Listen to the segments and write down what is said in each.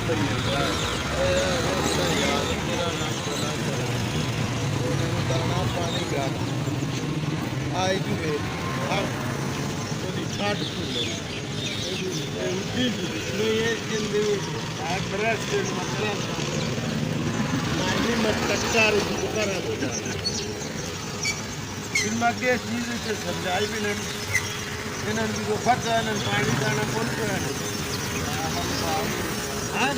दाना पानी ग्राम आई जुए हर थोड़ी 60 किलो ये जिंदगी ब्रश मतलब मायने मत कच्चा रुक कर हो जाए फिर मगे चीज से समझाई भी नहीं इन्हें भी को फटा इन्हें पानी दाना कौन करा हाँ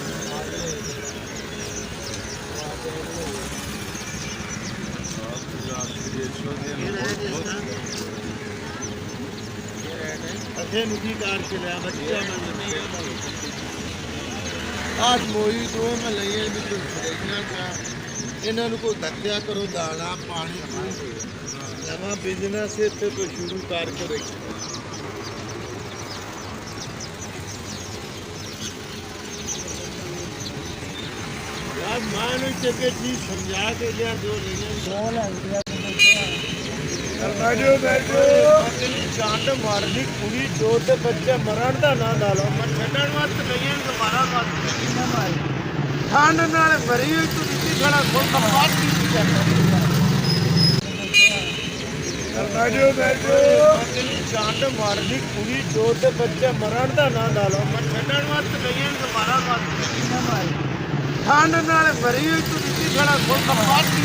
अच्छे नुकी कार के लिए बच्चा आज मोई दो में लिए भी तो देखना क्या इन्हें को धक्या करो दाना पानी नवा बिजनेस से तो शुरू कर रखी यार मान के चीज समझा के लिया दो बैठो बैठो चांद मारनी कुड़ी दो ते बच्चे मरण का ना डालो मैं छड़न वास्ते नहीं है तुम्हारा बात ठंड नाल भरी हुई तू किसी खड़ा कोई कपाट की बैठो बैठो चांद मारनी कुड़ी दो ते बच्चे मरण का ना डालो मैं छड़न वास्ते नहीं है तुम्हारा बात ठंड नाल भरी हुई तू किसी खड़ा कोई कपाट की